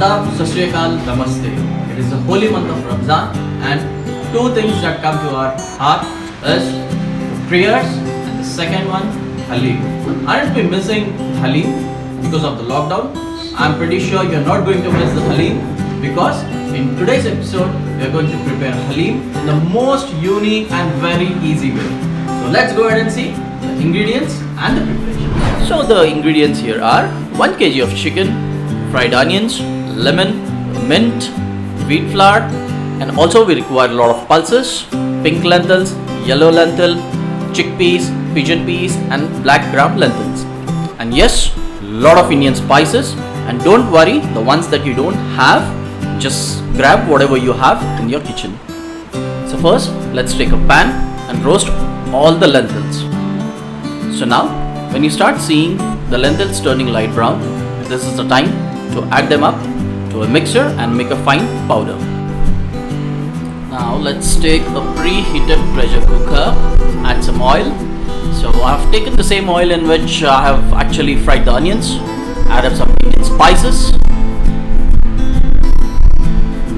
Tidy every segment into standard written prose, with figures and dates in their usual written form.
Adab, Sat Shri Akal, Namaste. It is the holy month of Ramzan and two things that come to our heart is prayers and the second one, Haleem. Aren't we missing Haleem because of the lockdown? I'm pretty sure you're not going to miss the Haleem because in today's episode, we are going to prepare Haleem in the most unique and very easy way. So let's go ahead and see the ingredients and the preparation. So the ingredients here are 1 kg of chicken, fried onions, lemon, mint, wheat flour, and also we require a lot of pulses, pink lentils, yellow lentil, chickpeas, pigeon peas and black gram lentils. And yes, lot of Indian spices, and don't worry, the ones that you don't have, just grab whatever you have in your kitchen. So first, let's take a pan and roast all the lentils. So now, when you start seeing the lentils turning light brown, this is the time to add them up to a mixer and make a fine powder. Now let's take a preheated pressure cooker, add some oil. So I've taken the same oil in which I have actually fried the onions, add up some Indian spices.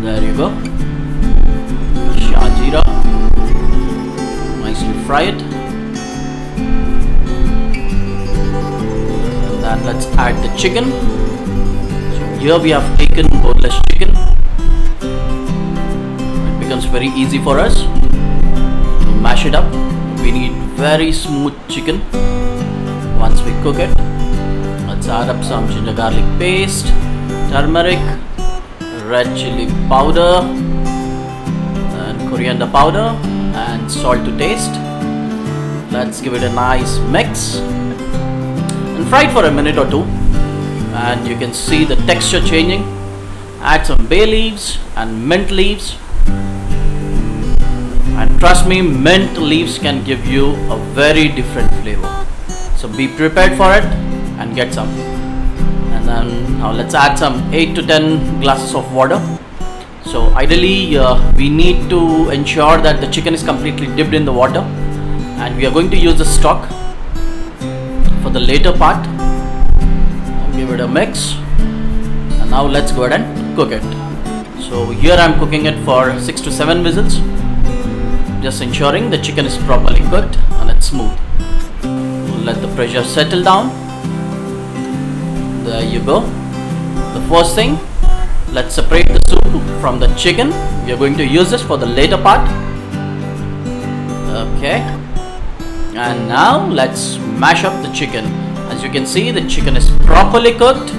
There you go. Shah jeera. Nicely fry it. And then let's add the chicken. So here we have taken boneless chicken. It becomes very easy for us to mash it up. We need very smooth chicken once we cook it. Let's add up some ginger garlic paste, turmeric, red chili powder and coriander powder and salt to taste. Let's give it a nice mix and fry it for a minute or two, and you can see the texture changing. Add some bay leaves and mint leaves, and trust me, mint leaves can give you a very different flavor, so be prepared for it and get some. And then now let's add some 8 to 10 glasses of water. So ideally we need to ensure that the chicken is completely dipped in the water, and we are going to use the stock for the later part. Give it a mix, and now let's go ahead and cook it. So here I'm cooking it for 6 to 7 whistles, just ensuring the chicken is properly cooked and it's smooth. We'll let the pressure settle down. There you go. The first thing, let's separate the soup from the chicken. We are going to use this for the later part. Okay. And now let's mash up the chicken. As you can see, the chicken is properly cooked.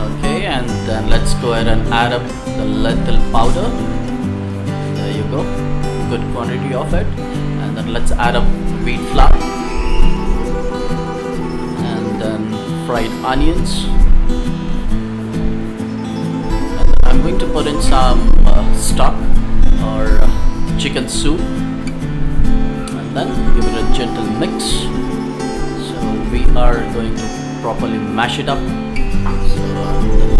Okay, and then let's go ahead and add up the lentil powder. There you go. Good quantity of it. And then let's add up wheat flour. And then fried onions. And then I'm going to put in some stock or chicken soup. And then give it a gentle mix. We are going to properly mash it up. So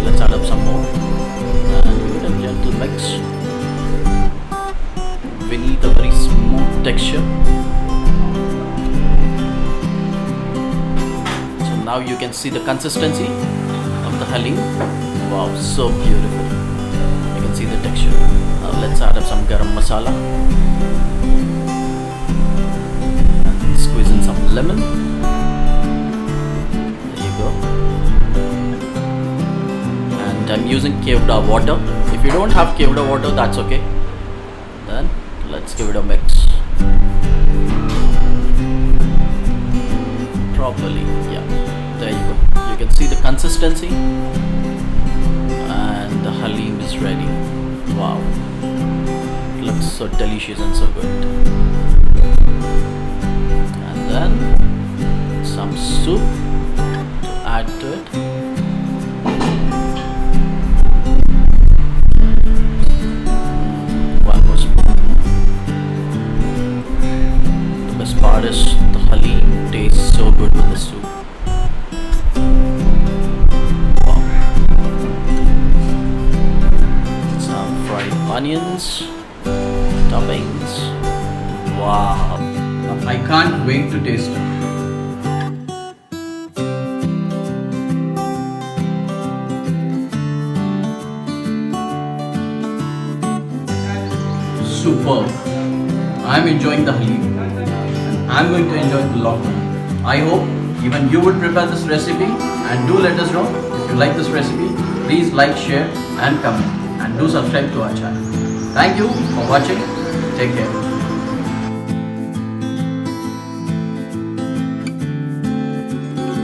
let's add up some more and give it a gentle mix. We need a very smooth texture. So now you can see the consistency of the Haleem. Wow, so beautiful. You can see the texture. Now let's add up some garam masala and squeeze in some lemon. I'm using kevda water. If you don't have kevda water, that's okay. Then let's give it a mix properly. Yeah, there you go. You can see the consistency, and the Haleem is ready. Wow, it looks so delicious and so good. And then some soup to add to it. Part is the Haleem tastes so good with the soup. Wow. Some fried onions, toppings. Wow. I can't wait to taste it. superb. I am enjoying the Haleem. I am going to enjoy it a lot more. I hope even you would prepare this recipe, and do let us know if you like this recipe. Please like, share and comment, and do subscribe to our channel. Thank you for watching. Take care.